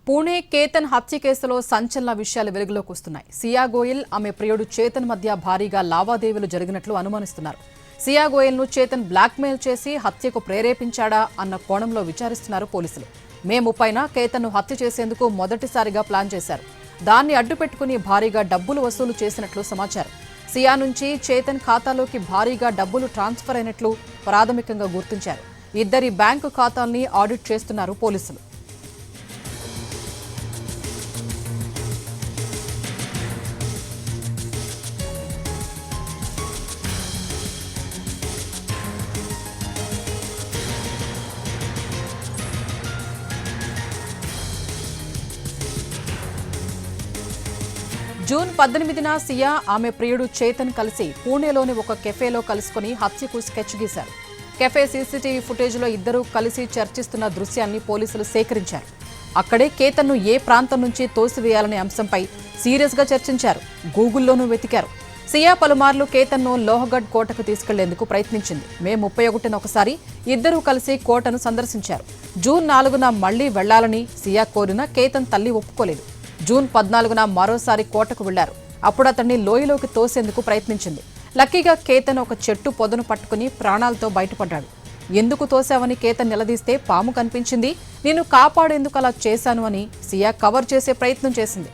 పూణే కేతన్ హత్య కేసులో సంచలన విషయాలు వెలుగులోకి వస్తున్నాయి. సియా గోయల్ ఆమె ప్రియుడు చేతన్ మధ్య భారీగా లావాదేవీలు జరిగినట్లు అనుమానిస్తున్నారు. సియా గోయల్ ను చేతన్ బ్లాక్మెయిల్ చేసి హత్యకు ప్రేరేపించాడా అన్న కోణంలో విచారిస్తున్నారు పోలీసులు. మే 30న కేతన్ను హత్య చేసేందుకు మొదటిసారిగా ప్లాన్ చేశారు. దాన్ని అడ్డుపెట్టుకుని భారీగా డబ్బులు వసూలు చేసినట్లు సమాచారం. సియా నుంచి చేతన్ ఖాతాలోకి భారీగా డబ్బులు ట్రాన్స్ఫర్ అయినట్లు ప్రాథమికంగా గుర్తించారు. ఇద్దరి బ్యాంకు ఖాతాల్ని ఆడిట్ చేస్తున్నారు పోలీసులు. జూన్ 18న సియా ఆమె ప్రియుడు చేతన్ కలిసి పూణేలోని ఒక కెఫేలో కలుసుకుని హత్యకు స్కెచ్ గీశారు. కెఫే సీసీటీవీ ఫుటేజ్లో ఇద్దరూ కలిసి చర్చిస్తున్న దృశ్యాన్ని పోలీసులు సేకరించారు. అక్కడే కేతన్ను ఏ ప్రాంతం నుంచి తోసివేయాలనే అంశంపై సీరియస్గా చర్చించారు. గూగుల్లోనూ వెతికారు. సియా పలుమార్లు కేతన్ను లోహగఢ్ కోటకు తీసుకెళ్లేందుకు ప్రయత్నించింది. మే 31న ఒకసారి ఇద్దరూ కలిసి కోటను సందర్శించారు. జూన్ 4న మళ్లీ వెళ్లాలని సియా కోరినా కేతన్ తల్లి ఒప్పుకోలేదు. జూన్ 14న మరోసారి కోటకు వెళ్లారు. అప్పుడు అతన్ని లోయలోకి తోసేందుకు ప్రయత్నించింది. లక్కీగా కేతన్ ఒక చెట్టు పొదను పట్టుకుని ప్రాణాలతో బయటపడ్డాడు. ఎందుకు తోశావని కేతన్ నిలదీస్తే పాము కనిపించింది. నేను కాపాడేందుకు అలా చేశాను అని సియా కవర్ చేసే ప్రయత్నం చేసింది.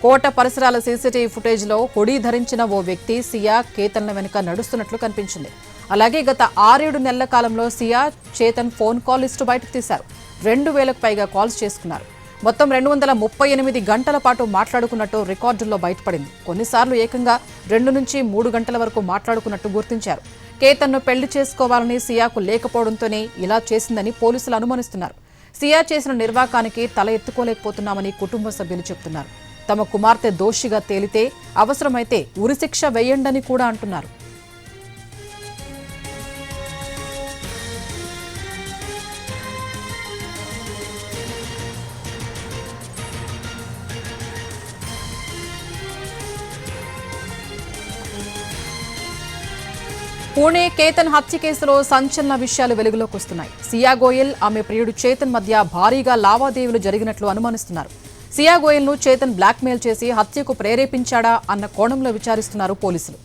కోట పరిసరాల సీసీటీవీ ఫుటేజ్లో హుడీ ధరించిన ఓ వ్యక్తి సియా కేతన్ల వెనుక నడుస్తున్నట్లు కనిపించింది. అలాగే గత 6-7 నెలల కాలంలో సియా చేతన్ ఫోన్ కాల్ లిస్టు బయటకు తీశారు. 2000కు పైగా కాల్స్ చేసుకున్నారు. మొత్తం 238 గంటల పాటు మాట్లాడుకున్నట్టు రికార్డుల్లో బయటపడింది. కొన్నిసార్లు ఏకంగా 2 నుంచి 3 గంటల వరకు మాట్లాడుకున్నట్టు గుర్తించారు. కేతన్ను పెళ్లి చేసుకోవాలని సియాకు లేకపోవడంతోనే ఇలా చేసిందని పోలీసులు అనుమానిస్తున్నారు. సియా చేసిన నిర్వాకానికి తల ఎత్తుకోలేకపోతున్నామని కుటుంబ సభ్యులు చెబుతున్నారు. తమ కుమార్తె దోషిగా తేలితే అవసరమైతే ఉరిశిక్ష వేయండని కూడా అంటున్నారు. పూణే కేతన్ హత్య కేసులో సంచలన విషయాలు వెలుగులోకి వస్తున్నాయి. సియా గోయల్ ఆమె ప్రియుడు చేతన్ మధ్య భారీగా లావాదేవీలు జరిగినట్లు అనుమానిస్తున్నారు. సియా గోయల్ ను చేతన్ బ్లాక్మెయిల్ చేసి హత్యకు ప్రేరేపించాడా అన్న కోణంలో విచారిస్తున్నారు పోలీసులు.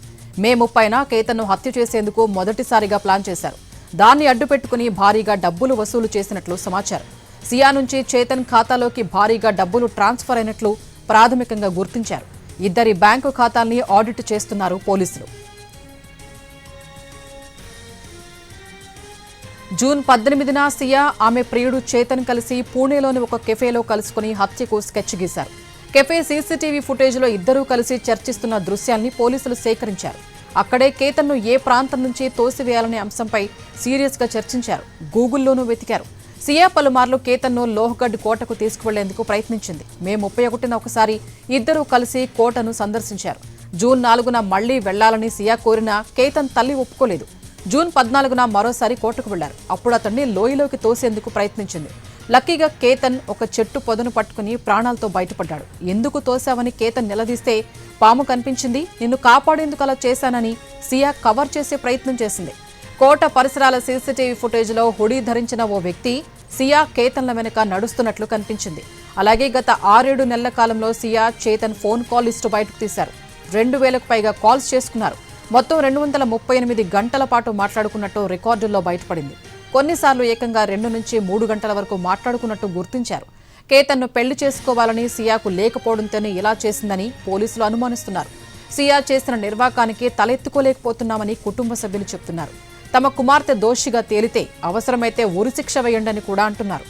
మే 30న కేతన్ను హత్య చేసేందుకు మొదటిసారిగా ప్లాన్ చేశారు. దాన్ని అడ్డుపెట్టుకుని భారీగా డబ్బులు వసూలు చేసినట్లు సమాచారం. సియా నుంచి చేతన్ ఖాతాలోకి భారీగా డబ్బులు ట్రాన్స్ఫర్ అయినట్లు ప్రాథమికంగా గుర్తించారు. ఇద్దరి బ్యాంకు ఖాతాల్ని ఆడిట్ చేస్తున్నారు పోలీసులు. జూన్ 18న సియా ఆమె ప్రియుడు చేతన్ కలిసి పూణేలోని ఒక కెఫేలో కలుసుకుని హత్యకు స్కెచ్ గీశారు. కెఫే సీసీటీవీ ఫుటేజ్లో ఇద్దరూ కలిసి చర్చిస్తున్న దృశ్యాన్ని పోలీసులు సేకరించారు. అక్కడే కేతన్ను ఏ ప్రాంతం నుంచి తోసివేయాలనే అంశంపై సీరియస్గా చర్చించారు. గూగుల్లోనూ వెతికారు. సియా పలుమార్లు కేతన్ను లోహగఢ్ కోటకు తీసుకువెళ్లేందుకు ప్రయత్నించింది. మే 31న ఒకసారి ఇద్దరూ కలిసి కోటను సందర్శించారు. జూన్ 4న మళ్లీ వెళ్లాలని సియా కోరినా కేతన్ తల్లి ఒప్పుకోలేదు. జూన్ 14న మరోసారి కోటకు వెళ్లారు. అప్పుడు అతన్ని లోయలోకి తోసేందుకు ప్రయత్నించింది. లక్కీగా కేతన్ ఒక చెట్టు పొదను పట్టుకుని ప్రాణాలతో బయటపడ్డాడు. ఎందుకు తోశావని కేతన్ నిలదీస్తే పాము కనిపించింది. నిన్ను కాపాడేందుకు అలా చేశానని సియా కవర్ చేసే ప్రయత్నం చేసింది. కోట పరిసరాల సీసీటీవీ ఫుటేజ్లో హుడీ ధరించిన ఓ వ్యక్తి సియా కేతన్ల వెనుక నడుస్తున్నట్లు కనిపించింది. అలాగే గత 6-7 నెలల కాలంలో సియా చేతన్ ఫోన్ కాల్ లిస్టు బయటకు తీశారు. 2000కు పైగా కాల్స్ చేసుకున్నారు. మొత్తం 238 గంటల పాటు మాట్లాడుకున్నట్టు రికార్డుల్లో బయటపడింది. కొన్నిసార్లు ఏకంగా 2 నుంచి 3 గంటల వరకు మాట్లాడుకున్నట్టు గుర్తించారు. కేతన్ను పెళ్లి చేసుకోవాలని సియాకు లేకపోవడంతోనే ఇలా చేసిందని పోలీసులు అనుమానిస్తున్నారు. సియా చేసిన నిర్వాకానికి తలెత్తుకోలేకపోతున్నామని కుటుంబ సభ్యులు చెబుతున్నారు. తమ కుమార్తె దోషిగా తేలితే అవసరమైతే ఉరిశిక్ష వేయండని కూడా అంటున్నారు.